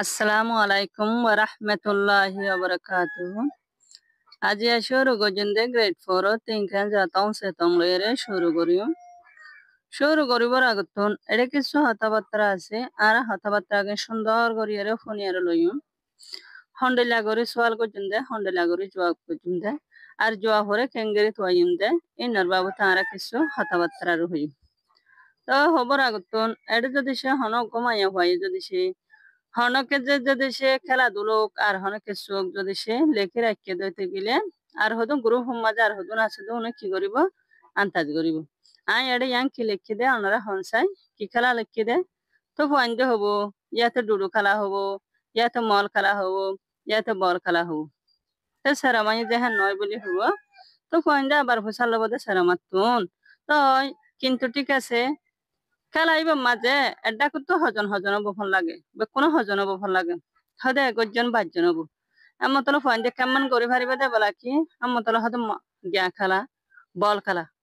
আসসালামু আলাইকুম ওয়া রাহমাতুল্লাহি ওয়া বারাকাতুহু। আজি শুরু গজেন্দে গ্রেড 4 তিনখান জাতাও সে তংলেরে শুরু করিবার আগতন এড়ে কিছু হতাবার্তা আছে আর হতাবার্তা আগে সুন্দর করিয়ারে ফোনিয়ারে লইম হন্ডেলা করে সোয়াল গজেন্দে হন্ডেলা করে জবাব গজেন্দে আর জবাব হরে কেঙ্গেরি তোয়াইম দে ইনার বাবু তারা কিছু হতাবার্তা আর হই তো হবর আগতন এড়ে যদি সে হনক কমাইয়া হয় যদি সে হনকে যদি সে খেলাধুলো আর হনকে চোখ যদি সে লেখে রাখিয়ে দিতে গেলে আর হতো গ্রুপ মাঝে আর হতো আছে তো কি করিব আন্তাজ করিব আই এডে ইয়াং কি লিখে দে ওনারা হনসাই কি খেলা লিখে দে তো ফাইন্ড হবো ইয়াতে ডুডু খেলা হবো ইয়াতে মল খেলা হবো ইয়াতে বল খেলা হবো তো সেরামাই যেহান নয় বলি হবো তো ফাইন্ড আবার ফসাল লব দে সেরামাতুন তো কিন্তু ঠিক আছে খেলাইব মাঝে এটা কিন্তু হজন হজন বফন লাগে কোনো হজন বফন লাগে হদে একজন 5 জন হবো আমার তলে ফোন দিয়ে কেমন করে পারিবে দে বলা কি আমার তলে হয়তো গিয়া খেলা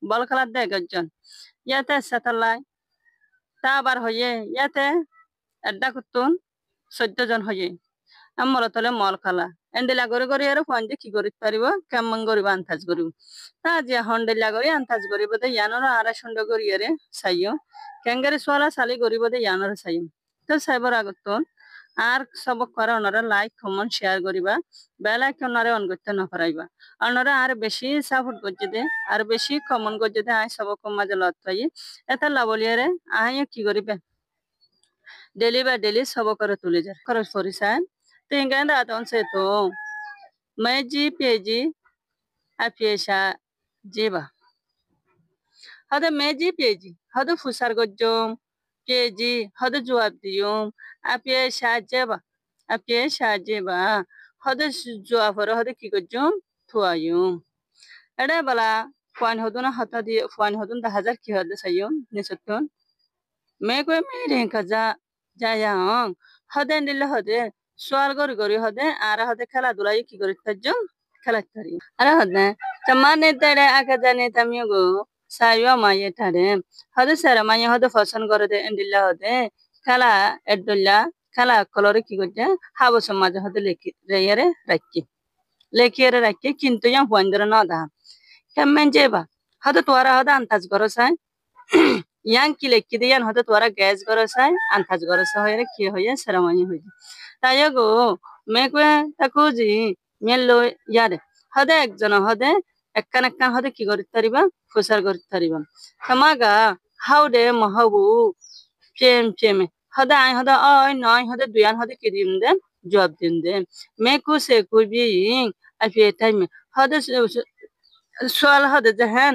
বল খেলা দে একজন ইয়াতে সেতালাই তা আবার হইয়ে ইয়াতে এটা কুতুন 14 জন হইয়ে আমার তলে মল খেলা এন্ডিলা করে আর ফোন দিয়ে কি করিতে পারিব কেমন করিব আন্তাজ করিব তা যে হন্ডেলা করে আন্তাজ করিব দে ইয়ানোর আর সুন্দর করিয়ারে চাইও কেঙ্গারি সোয়ালা সালি করিব দে ইয়ানোর চাইম তো চাইবার আগতন আর সবক করা ওনারা লাইক কমেন্ট শেয়ার করিবা বেল আইকনরে অন করতে না পারাইবা ওনারা আর বেশি সাপোর্ট করছে দে আর বেশি কমেন্ট করছে দে আই সবক মাঝে লত পাই এটা লাবলিয়ারে আই কি করিবে ডেলি বা ডেলি সবকরে তুলে যায় খরচ পরিসান তিনগান রাতন সে তো মেজি পেজি আপিয়েসা জিবা হদে মেজি পেজি হদে ফুসার গজ্জম পেজি হদে জবাব দিয়ম আপিয়েসা জেবা হদে জবাব হরে হদে কি গজ্জম থুয়ায়ুম এডে বলা ফাইন হদুন হতা দিয়ে ফাইন হদুন 10,000 কি হদে সাইয়ম নিসতন মে কই মে রেখা যায়াং হদে নিলে হদে সোয়াল গরি হদে আর হদে খেলাধুলাই কি করি তাজ্জম খেলাতারি আর হদে চমানে তেড়ে আকা জানে তামিও গো সাইও মায়ে ঠারে হদে সারা মায়ে হদে ফসন করে দে এন্ডিল্লা হদে খেলা এডুল্লা খেলা কলরে কি করছে হাবো সমাজ হদে লেখিয়ারে রাখি কিন্তু ইয়া হুয়ান্দরে ন দা কেমন যেবা হদে তোরা হদে আন্তাজ করো সাই ইয়াং কি লেখি দিয়ান হতে তোরা গ্যাস গরসাই আন্তাজ গরসা হয়ে কি হয়ে সেরামানি হয়ে তাই গো মে কয়ে তাকু জি মেলো ইয়ারে হদে একজন হদে একখান হদে কি করিতে পারিবা ফুসার করিতে পারিবা তামাগা হাউডে মহাবু প্রেমে হদে আই হদে অয় নয় হদে দুয়ান হদে কি দিম দে জবাব দিম দে মে কুসে কুবি আফি টাইমে হদে সোয়াল হদে জাহান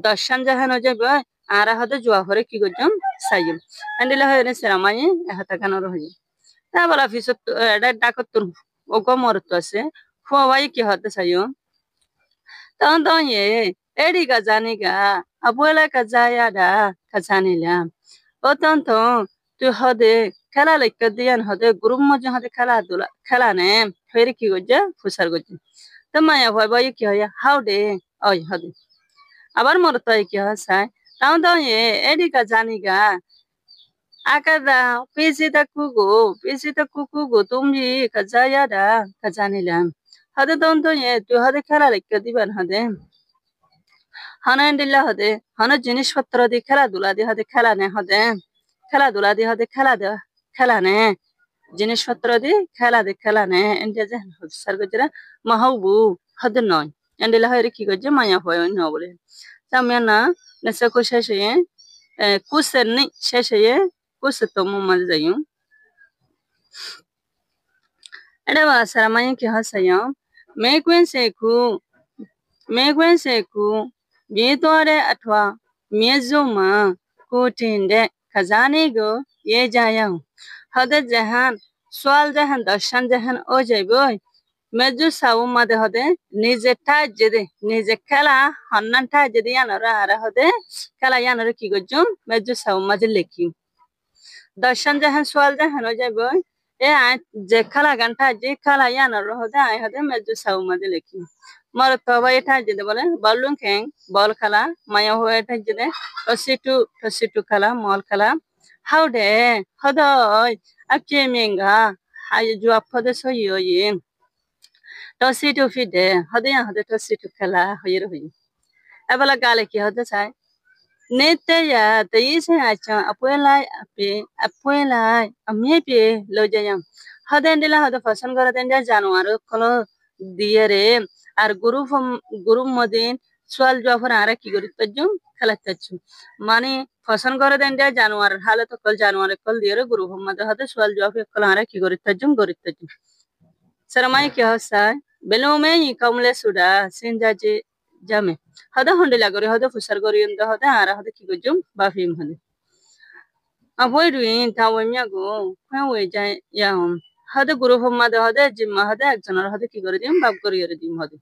দর্শন জাহান হয়ে যাবে আর হদে জোয়া হরে কি করছম সাইম আন্ডিলা হয় রে সেরামাই হাতা কানর হই তা বলা ফিসত এডা ডাকত তুর ও গমর তো আছে ফুয়াই কি হতে সাইম তখন তো এডি গা জানি গা আবুলা কা যায়া দা কা জানিলাম ও তখন তো তুই হদে খেলা লেখ দিয়ান হদে গ্রুপ মধ্যে হদে খেলা নে ফের কি করছে ফুসার করছে তো মায়া ভয় কি হয় হাউ দে ওই হদে আবার মর তো কি হয় সাই তাও তো এডি গা জানি গা আকাদা পেছি তা কুকু তুমি কাজায়া দা কাজানিলাম হদে তখন তো তুই হদে খেলা লেখা দিবেন হদে হনদিল্লা হদে হন জিনিসপত্র দি খেলাধুলা দি হদে খেলাধুলা দি হদে খেলা নে জিনিসপত্র দি খেলা নে এন্ডিয়া যে সার গজরা মাহবু হদে নয় এন্ডিলা হয় কি গজে মায়া হয় ন বলে তামিয়ানা নেসা কো শেষে কুসের নেই শেষে কুসে তো মাঝ যাইম এটা বা সারামাই কি হাসাইম মেগুয়েন সেকু বিতরে अथवा मेजुमा कुटिंडे खजाने गो ये जायम हदे जहान सोल जहान दर्शन जहान ओ जाइबो मेजु साउ मादे हदे নিজে খেলা হন্নান ঠাই যদি ইয়ানরা আর হদে খেলা ইয়ানরা কি গজুম মেজু সাউ মাঝে লেখি দর্শন জাহান সোয়াল জাহান ও যাইব এ আই যে খেলা গানটা যে খেলা ইয়ানরা হদে আই হদে মেজু সাউ মাঝে লেখি মর তো ভাই ঠাই যদি বলে বলুন খেং বল খেলা মায়া হয়ে ঠাই যদি টসিটু খেলা মল খেলা হাউ দে হদয় আপচে মেঙ্গা হাই জবাব হদে সই হয়ে টসি টু ফিডে হদে টসি টু খেলা হয়ে রহি এবেলা গালে কি হতে চায় nete ya te ise acha apuelai amie pe lo jayam haden dila hada fasan gara den ja januar kolo diere ar guru modin swal jofar ara ki gori tajum khalatachum mane fasan gara den ja januar hala to kol januar kol diere guru mod hada swal jofar kol ara ki gori tajum saramai ki hosa belume kamle suda sinjaje jame hada honde lagore hada fusar gori unda hada ara hada ki gojum bafim hade avoid doing tawanya go when we jai yam hada guru homma da hada jimma hada ekjonar hada ki gori dim bab gori yore dim hade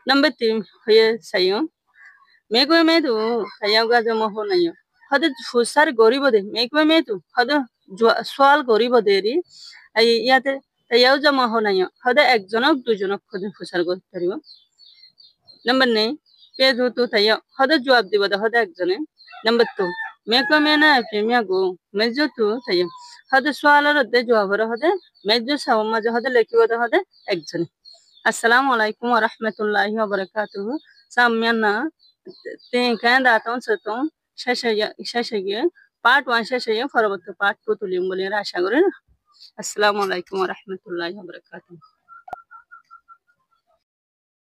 number 3 hoye sayo mego medu tayaga jama honayo hada fusar gori bode mego medu hada swal gori bode ri ay yate tayaw jama honayo hada ekjonak dujonok hada fusar gori taribo number 9 page হতো তাই হদে জবাব দিব দা হদে একজনে number 2 মেকো মেনা প্রেমিয়া গো মেজো তো তাই হদে সোয়ালের হদে জবাবের হদে মেজো সামমা যে হদে লিখিব দা হদে একজনে আসসালামু আলাইকুম ওয়া রাহমাতুল্লাহি ওয়া বারাকাতুহু সামিয়ানা তে কেন দাতন সতন শেষে গিয়ে পার্ট 1 শেষে পরবর্তী পার্ট 2 তুলিম বলে আশা করি আসসালামু আলাইকুম ওয়া রাহমাতুল্লাহি ওয়া বারাকাতুহু